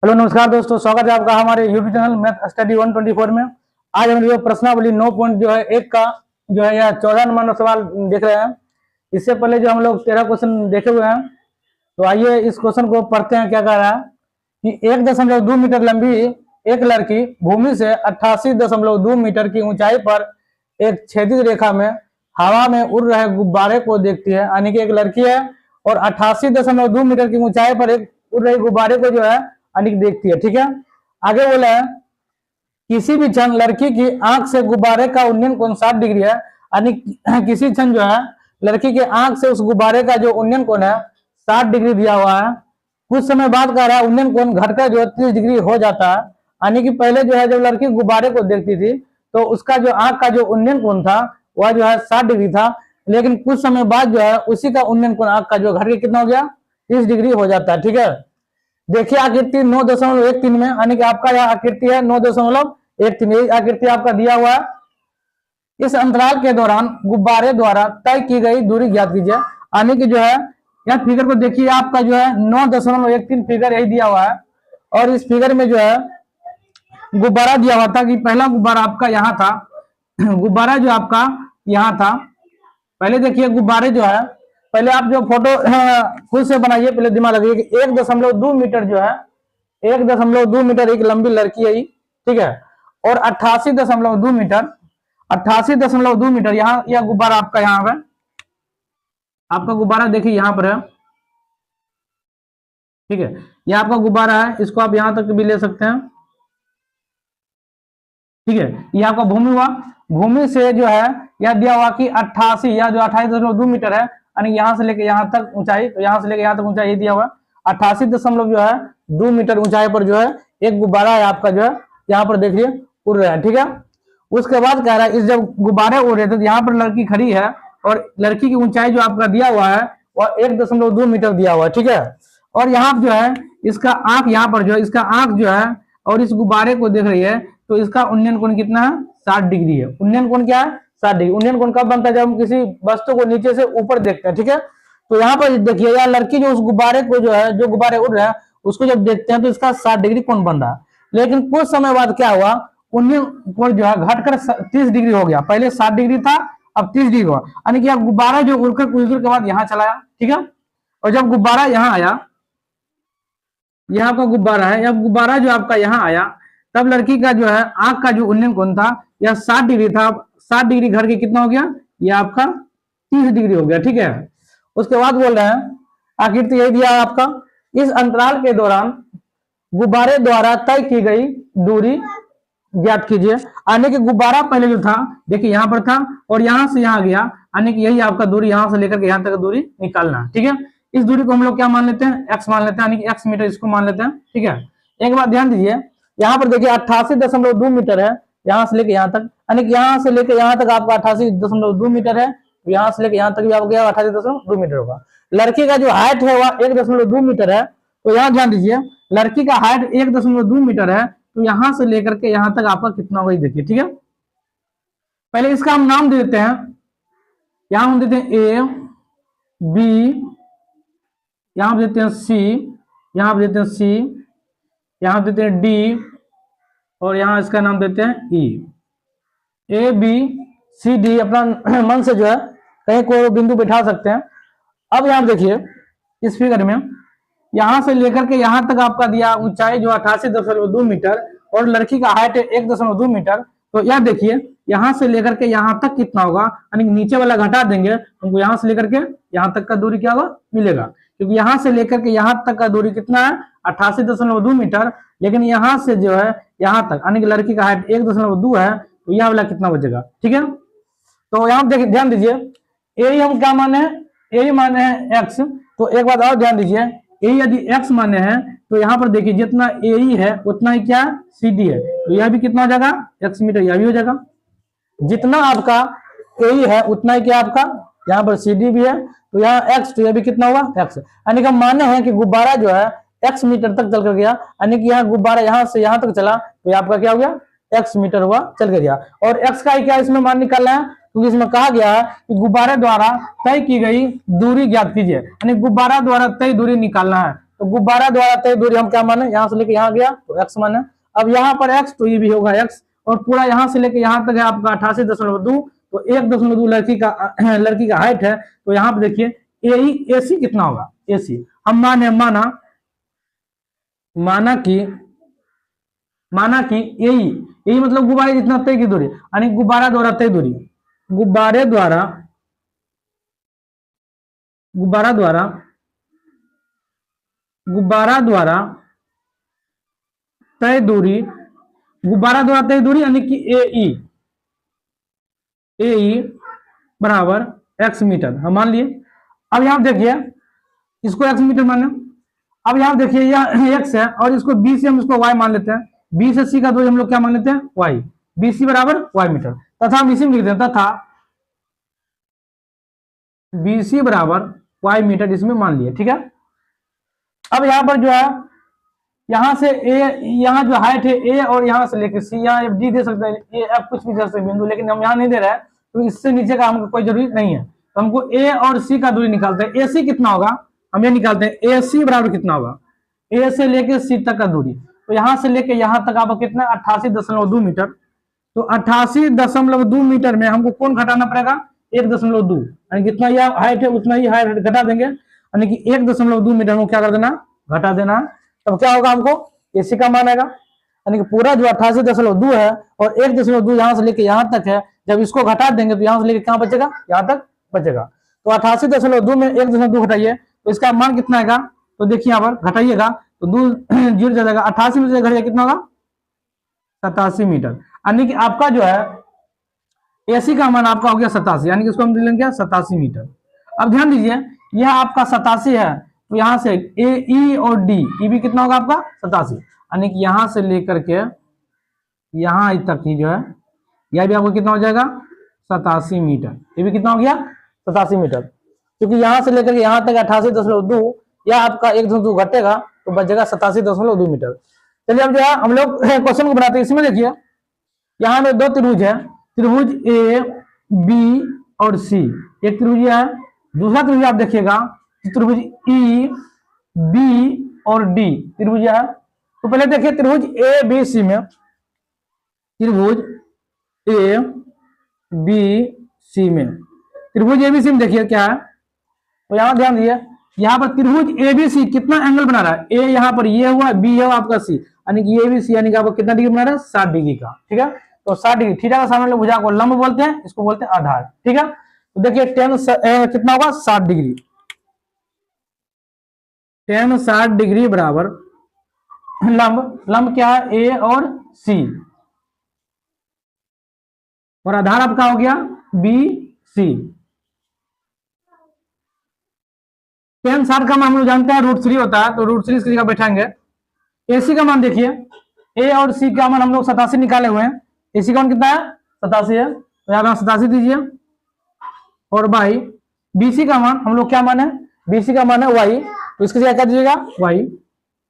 Hello नमस्कार दोस्तों, स्वागत है आपका हमारे यूट्यूब चैनल मैथ स्टडी 124 में। आज हम जो प्रश्नावली 9 पॉइंट जो है एक का जो है यह 14 नंबर सवाल देख रहे हैं। इससे पहले जो हम लोग 13 क्वेश्चन देखे हुए हैं, तो आइए इस क्वेश्चन को पढ़ते हैं। क्या कह रहा है कि 1.2 मीटर लंबी एक लड़की भूमि से 88.2 मीटर की ऊंचाई पर एक छेदित रेखा में हवा में उड़ रहे गुब्बारे को देखती है। यानी कि एक लड़की है और 88.2 मीटर की ऊंचाई पर एक उड़ रहे गुब्बारे को जो है अनिक देखती है। ठीक है, आगे बोला है किसी भी क्षण लड़की की आंख से गुब्बारे का उन्नयन कोण 60 डिग्री है। यानी किसी क्षण जो है लड़की के आंख से उस गुब्बारे का जो उन्नयन कोण है 60 डिग्री दिया हुआ है। कुछ समय बाद कह रहा है उन्नयन कोण घटकर जो 30 डिग्री हो जाता है। यानी कि पहले जो है जब लड़की गुब्बारे को देखती थी तो उसका जो आंख का जो उन्नयन कोण था वह जो है 60 डिग्री था, लेकिन कुछ समय बाद जो है उसी का उन्नयन कोण आंख का जो घट के कितना हो गया 30 डिग्री हो जाता है। ठीक है, देखिए आकृति 9.13 में, यानी कि आपका यह आकृति है 9.13। आकृति आपका दिया हुआ है। इस अंतराल के दौरान गुब्बारे द्वारा तय की गई दूरी ज्ञात कीजिए। यानी कि जो है यह फिगर को देखिए, आपका जो है 9.13 फिगर यही दिया हुआ है। और इस फिगर में जो है गुब्बारा दिया हुआ था कि पहला गुब्बारा आपका यहाँ था, गुब्बारा जो आपका यहाँ था। पहले देखिए गुब्बारे जो है, पहले आप जो फोटो खुद से बनाइए, पहले दिमाग लगाइए कि 1.2 मीटर जो है 1.2 मीटर एक लंबी लड़की है, ठीक है। और 88.2 मीटर यहाँ यह गुब्बारा आपका यहाँ पे, आपका गुब्बारा देखिए यहाँ पर है, ठीक है। यह आपका गुब्बारा है, इसको आप यहाँ तक भी ले सकते हैं, ठीक है। यह आपका भूमि हुआ। भूमि से जो है यह दिया हुआ कि 88 या जो 28.2 मीटर है, यानी यहाँ से लेके यहाँ तक ऊंचाई, तो यहाँ से लेके यहाँ तक ऊंचाई दिया हुआ 88.2 मीटर ऊंचाई पर जो है एक गुब्बारा है आपका जो है यहाँ पर देखिए उड़ रहा है, ठीक है। उसके बाद कह रहा है इस जब गुब्बारे उड़ रहे थे तो यहाँ पर लड़की खड़ी है और लड़की की ऊंचाई जो आपका दिया हुआ है वह 1.2 मीटर दिया हुआ है, ठीक है। और यहाँ जो है इसका आंख, यहाँ पर जो है इसका आंख जो है और इस गुब्बारे को देख रही है, तो इसका उन्नयन कोण कितना है 60 डिग्री है। उन्नयन कोण क्या है 60 डिग्री। उन्नयन कोण कब बनता है जब हम किसी वस्तु को नीचे से ऊपर देखते हैं, ठीक है। तो यहाँ पर देखिए यह लड़की जो उस गुब्बारे को जो है, जो गुब्बारे उड़ रहे हैं उसको जब देखते हैं तो इसका 60 डिग्री कोण बन रहा है। लेकिन कुछ समय बाद क्या हुआ, उन्नयन कोण जो है घटकर 30 डिग्री हो गया। पहले 60 डिग्री था, अब 30 डिग्री हुआ। यानी कि गुब्बारा जो उड़कर कुछ देर के बाद यहाँ चला आया, ठीक है। और जब गुब्बारा यहाँ आया, यह आपका गुब्बारा है, यह गुब्बारा जो आपका यहाँ आया तब लड़की का जो है आंख का जो उन्नयन कोण था यह 60 डिग्री था। 60 डिग्री घट के कितना हो गया, यह आपका 30 डिग्री हो गया, ठीक है। उसके बाद बोल रहे हैं आकृति यही दिया आपका, इस अंतराल के दौरान गुब्बारे द्वारा तय की गई दूरी ज्ञात कीजिए। यानी कि गुब्बारा पहले जो था देखिए यहाँ पर था और यहाँ से यहाँ गया, यानी कि यही आपका दूरी, यहाँ से लेकर के यहाँ तक दूरी निकालना, ठीक है। इस दूरी को हम लोग क्या मान लेते हैं, एक्स मान लेते हैं, यानी कि एक्स मीटर इसको मान लेते हैं, ठीक है। एक बात ध्यान दीजिए, यहाँ पर देखिए 88.2 मीटर है यहाँ से लेके यहाँ तक, यानी कि यहाँ से लेके यहाँ तक आपका 88.2 मीटर है, तो यहाँ से लेके यहाँ तक भी आपको 88.2 मीटर होगा। लड़की का जो हाइट है वह 1.2 मीटर है, तो यहाँ ध्यान दीजिए लड़की का हाइट 1.2 मीटर है, तो यहाँ से लेकर के यहाँ तक आपका कितना होगा देखिए, ठीक है। पहले इसका हम नाम दे देते हैं, यहाँ हम देते हैं ए बी, यहाँ देते हैं सी, यहाँ देते हैं सी, यहाँ देते हैं डी और यहाँ इसका नाम देते हैं ई। ए बी सी डी अपना मन से जो है कहीं कोई बिंदु बिठा सकते हैं। अब यहाँ देखिए इस फिगर में यहाँ से लेकर के यहाँ तक आपका दिया ऊंचाई जो 88.2 मीटर और लड़की का हाइट है 1.2 मीटर। तो यह देखिए यहाँ से लेकर के यहाँ तक कितना होगा, यानी नीचे वाला घटा देंगे तो यहाँ से लेकर के यहाँ तक का दूरी क्या होगा मिलेगा, क्योंकि यहाँ से लेकर के यहाँ तक का दूरी कितना है 88.2 मीटर, लेकिन यहाँ से जो है यहाँ तक यानी कि लड़की का हाइट 1.2 है, तो यह वाला कितना बचेगा, ठीक है। तो यहाँ देखिए ध्यान दीजिए ए हम क्या माने हैं, ए माने हैं एक्स। तो एक बात और ध्यान दीजिए, ए यदि एक्स माने हैं तो यहाँ पर देखिए जितना ए है उतना ही क्या सी डी है, तो यह भी कितना हो जाएगा एक्स मीटर, यह भी हो जाएगा। जितना आपका ए है उतना ही क्या आपका यहाँ पर सी डी भी है, तो यहाँ एक्स, तो यह भी कितना होगा एक्स। यानी कि हम माने हैं कि गुब्बारा जो है एक्स मीटर तक चल कर गया, यानी कि यहाँ गुब्बारा यहाँ से यहाँ तक चला तो आपका क्या हो गया एक्स मीटर हुआ चल कर गया। और एक्स का ही क्या इसमें मान निकालना है, क्योंकि इसमें कहा गया है कि गुब्बारे द्वारा तय की गई दूरी ज्ञात कीजिए, यानी गुब्बारा द्वारा तय दूरी निकालना है। तो गुब्बारा द्वारा तय दूरी हम क्या माने, यहाँ से लेके यहाँ गया तो x माने। अब यहाँ पर x तो ये भी होगा x, और पूरा यहाँ से लेके यहाँ तक है आपका 88.2, तो 1.2 लड़की का हाइट है। तो यहाँ पे देखिए AC कितना होगा, AC हम माना कि यही मतलब गुब्बारे जितना तय की दूरी, यानी गुब्बारा द्वारा तय दूरी, गुब्बारा द्वारा तय दूरी, यानी कि AE बराबर x मीटर हम मान लिए। अब यहां देखिए इसको x मीटर माने। अब यहां देखिए यह x है और इसको B से हम इसको y मान लेते हैं, B से C का दूरी हम लोग क्या मान लेते हैं, y, BC बराबर y मीटर, तथा हम इसी में लिख देते हैं, तथा BC बराबर y मीटर इसमें मान लिए, ठीक है। अब यहाँ पर जो है यहाँ से यहाँ जो हाइट है A और यहाँ से लेकर C, यहाँ D दे सकते हैं, F कुछ भी दे सकते हैं बिंदु, लेकिन हम यहाँ नहीं दे रहे हैं, तो इससे नीचे का हमको कोई जरूरी नहीं है। तो हमको A और C का दूरी निकालते हैं। AC कितना होगा, हम ये निकालते हैं, AC बराबर कितना होगा, A से लेके C तक का दूरी, तो यहाँ से लेके यहाँ तक आपको कितना 88.2 मीटर। तो 88.2 मीटर में हमको कौन घटाना पड़ेगा, 1.2, यानी कितना यह हाइट है उतना ही हाइट घटा देंगे, यानी कि 1.2 मीटर में क्या कर देना, घटा देना। तब क्या होगा, हमको AC का मान आएगा, यानी कि पूरा जो 88.2 है और 1.2 यहाँ से लेके यहाँ तक है, जब इसको घटा देंगे तो यहाँ से लेके कहाँ बचेगा, यहाँ तक बचेगा। तो 88.2 में 1.2 घटाइए तो इसका मान कितना आएगा, तो देखिए यहाँ पर घटाइएगा तो 2 जीरो जाएगा, 88 में से घटाइए कितना होगा, 87 मीटर, यानी कि आपका जो है AC का मान आपका हो गया 87, यानी कि इसको हम लेंगे 87 मीटर। अब ध्यान दीजिए यह आपका 87 है, तो यहाँ से AE और D, ये भी कितना होगा आपका 87, यानी कि यहाँ से लेकर के यहाँ तक ही जो है यह भी आपको कितना हो जाएगा 87 मीटर, ये भी कितना हो गया 87 मीटर, क्योंकि यहाँ से लेकर के यहाँ तक 88.2, यह आपका 1.2 घटेगा तो बचेगा 87.2 मीटर। चलिए अब जो है हम लोग क्वेश्चन को बनाते हैं। इसमें देखिए यहाँ में 2 त्रिभुज है, त्रिभुज A, B और C, एक त्रिभुज है। दूसरा त्रिभुज आप देखिएगा त्रिभुज E, B और D त्रिभुज है। तो पहले देखिए त्रिभुज ABC में, त्रिभुज ABC में, त्रिभुज ABC में देखिए क्या है, तो यहां ध्यान दीजिए यहाँ पर त्रिभुज ABC कितना एंगल बना रहा है, A यहाँ पर ये हुआ, B है आपका C, यानी कि ABC यानी कि आपको कितना डिग्री बना रहा है, 60 डिग्री का, ठीक है। तो 60 डिग्री, थीटा का सामने लोग भुजा को लंब बोलते हैं, इसको बोलते हैं आधार, ठीक है। तो देखिए कितना होगा 60 डिग्री, 60 डिग्री बराबर लंब क्या है, A और C, और आधार आपका हो गया BC। tan 60 का मान हम लोग जानते हैं √3 होता है, तो √3 इसकी जगह बैठाएंगे। AC का मान देखिए, A और C का मान हम लोग 87 निकाले हुए हैं, AC का मान कितना है 87 है, तो यहाँ 87 दीजिए, और बाई BC का मान हम लोग क्या मान है, BC का मान है Y, तो इसकी जगह क्या दीजिएगा Y,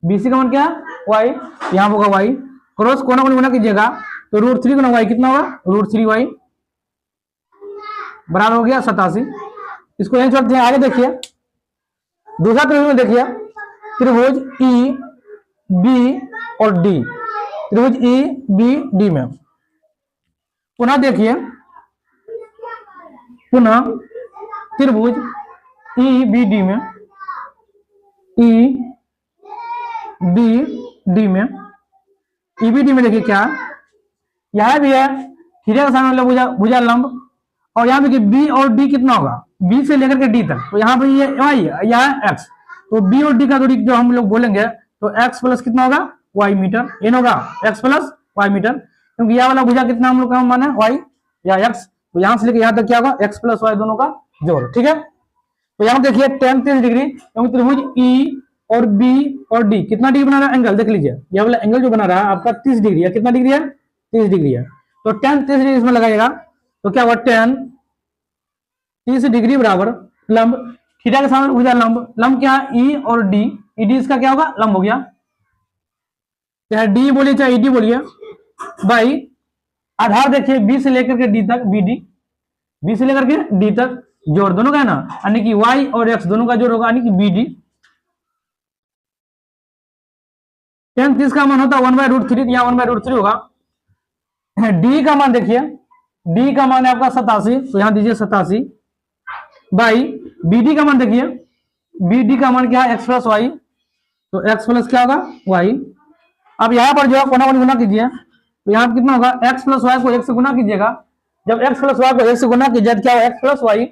BC का मान क्या है Y, यहाँ होगा Y, क्रॉस कोना को गुना कीजिएगा तो √3 गुना Y कितना होगा, √3Y बराबर हो गया 87। इसको यहीं छोड़ते हैं, आगे देखिए दूसरा त्रिभुज में देखिए त्रिभुज EB और D, त्रिभुज EBD में पुनः देखिए, पुनः त्रिभुज EBD में, EBD में, EBD में देखिए क्या यह भी है, थीटा का सामने भुजा लंब, और यहाँ देखिए B और D कितना होगा, B से लेकर के D तक, तो यहाँ पे ये Y है, यहाँ X, तो B और D का दूरी जो हम लोग बोलेंगे तो X प्लस कितना होगा Y मीटर, ये होगा X प्लस Y मीटर, क्योंकि यह वाला भुजा कितना हम लोग का माने Y या X, तो यहाँ से लेकर यहाँ तक क्या होगा X प्लस Y दोनों का जोड़, ठीक है। तो यहाँ देखिए tan 30 डिग्री, क्योंकि त्रिभुज E और B और D कितना डिग्री बना रहा है एंगल, देख लीजिए यह वाला एंगल जो बना रहा है आपका 30 डिग्री है, कितना डिग्री है 30 डिग्री है, तो tan 30 डिग्री इसमें लगाइएगा तो क्या हुआ tan 30 डिग्री बराबर लंब, थीटा के सामने भुजा लंब क्या है E और D, ED इसका क्या होगा लंब हो गया, चाहे D बोलिए चाहे ED बोलिए, बाई आधार देखिए B से लेकर के D तक BD, B से लेकर के D तक जोड़ दोनों का है ना, यानी कि Y और X दोनों का जोड़ होगा, यानी कि BD, tan30 का मान होता है 1/√3, यहाँ 1/√3 होगा। डी का मान देखिए, डी का मान है आपका 87, तो यहाँ दीजिए 87 बाई बी डी का मान देखिए, बी डी का मान क्या है x प्लस वाई, तो x प्लस क्या होगा y। अब यहाँ पर जो है कोना कोनी गुना कीजिए, तो यहाँ कितना होगा x प्लस वाई को 1 से गुना कीजिएगा, जब x प्लस वाई को 1 से गुना कीजिए तो क्या होगा x प्लस वाई,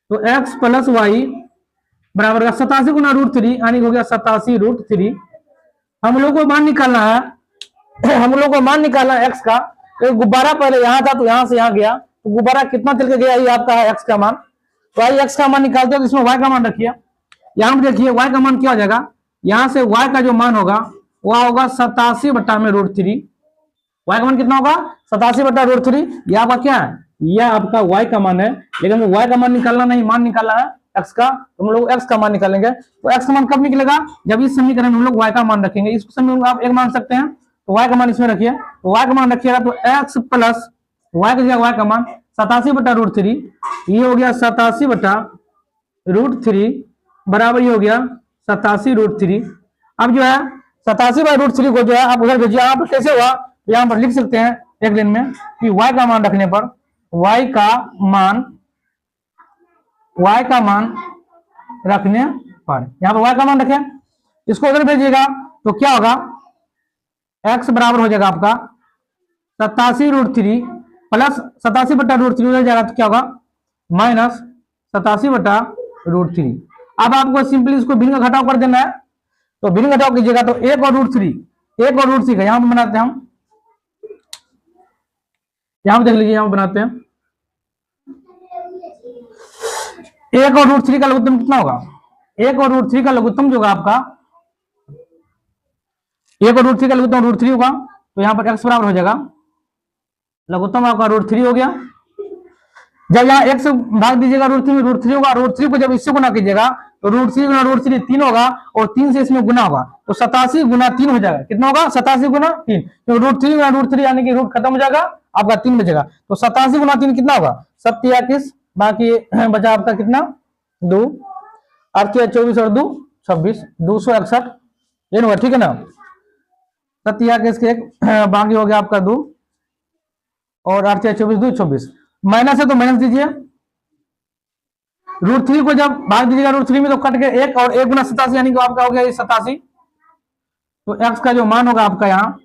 तो x प्लस वाई बराबर का 87 गुना √3 यानी हो गया 87√3। हम लोग को मान निकालना है, हम लोग को मान निकालना है x का। तो गुब्बारा पहले यहाँ था तो यहाँ से यहाँ गया, तो गुब्बारा कितना चल के गया ये आपका है x का मान। तो आइए x का मान निकालते हैं, तो इसमें y का मान रखिए। यहाँ पर देखिए y का मान क्या हो जाएगा, यहाँ से y का जो मान होगा वह होगा 87/√3। y का मान कितना होगा 87/√3। ये आपका क्या है, यह आपका y का मान है, लेकिन y का मान निकालना नहीं, मान निकालना है x का, तो हम लोग x का मान निकालेंगे। तो x का मान कब निकलेगा, जब इस समीकरण में हम लोग y का मान रखेंगे। इस समीकरण आप एक मान सकते हैं, तो y का मान इसमें रखिए, तो y का मान रखिएगा तो x प्लस y की जगह y का मान 87/√3, ये हो गया 87/√3 बराबर ये हो गया 87√3। अब जो है 87/√3 को जो है आप उधर भेजिए, यहाँ पर कैसे हुआ, यहाँ पर लिख सकते हैं एक लाइन में कि y का मान रखने पर, y का मान रखने पर, यहाँ पर y का मान रखें, इसको उधर भेजिएगा तो क्या होगा x बराबर हो जाएगा आपका 87√3 प्लस 87/√3 उधर जाएगा तो क्या होगा माइनस 87/√3। अब आपको सिंपली इसको भिन्न घटाव कर देना है, तो भिन्न घटाव कीजिएगा तो 1 और √3 का यहां पर बनाते हैं हम, यहां पर देख लीजिए, यहां पर बनाते हैं 1 और √3 का लघुत्तम कितना होगा, 1 और √3 का लघुत्तम जो होगा आपका 1 और √3 का लघुत्तम √3 होगा, तो यहाँ पर x बराबर हो जाएगा लघुत्तम आपका √3 हो गया। जब यहाँ x भाग दीजिएगा √3 में, √3 होगा, √3 को जब इससे गुना कीजिएगा तो √3 गुना √3 3 होगा, और 3 से इसमें गुना होगा, तो 87 गुना 3 हो जाएगा। कितना होगा 87 गुना 3, तो √3 गुना √3 यानी कि रूट खत्म हो जाएगा, आपका 3 बचेगा, तो 87 गुना 3 कितना होगा 87, बाकी बचा आपका कितना 2, 8 24 और 2 26, 261 ये होगा, ठीक है ना। 87 के एक बाकी हो गया आपका 2 और 8 24 2 26, माइनस है तो माइनस दीजिए, √3 को जब भाग दीजिएगा √3 में तो कट के 1 और 1 गुना 87 यानी कि आपका हो गया 87, तो x का जो मान होगा आपका यहाँ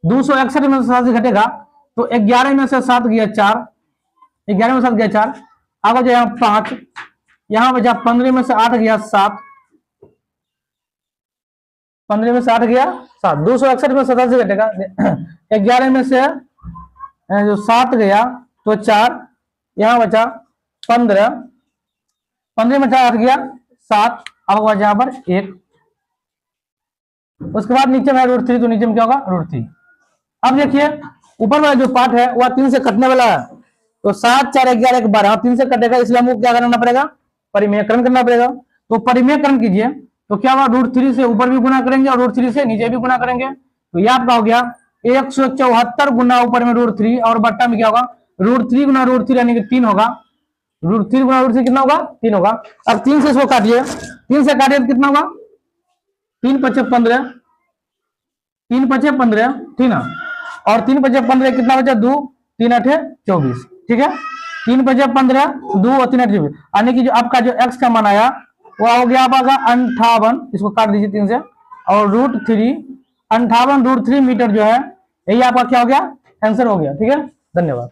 261 में 87 घटेगा, तो 11 में से 7 गया 4, 11 में 7 गया 4, अब हो जाए 5, यहाँ बचा 15 में से 8 गया 7, 15 में से 8 गया 7, 261 में 87 घटेगा, 11 में से जो 7 गया तो 4, यहाँ बचा 15, 15 में 8 गया 7, अब बचा यहाँ पर 1, उसके बाद नीचे में √3, तो नीचे में क्या होगा √3। अब देखिए ऊपर वाला जो पार्ट है वह 3 से कटने वाला है, तो 7 4 11 12 3 से कटेगा, इसलिए हमको क्या करना पड़ेगा परिमेयकरण करना पड़ेगा। तो परिमेयकरण कीजिए तो क्या होगा √3 से ऊपर भी गुना करेंगे और √3 से नीचे भी गुना करेंगे, तो ये आपका हो गया 174 गुना ऊपर में √3 और बट्टा में क्या होगा √3 गुना √3 यानी कि 3 होगा, √3 गुना √3 कितना होगा 3 होगा। अब 3 से इसको काटिए, 3 से काटिए तो कितना होगा 3 5 15, 3 5 15, ठीक ना, और 3 5 15 कितना बचा 2, 3 8 24, ठीक है, 3 5 15 2 और 3 8 24, यानी कि जो आपका जो x का मान आया वो हो गया आपका 58, इसको काट दीजिए 3 से, और √3 58 √3 मीटर जो है यही आपका क्या हो गया आंसर हो गया, ठीक है। धन्यवाद।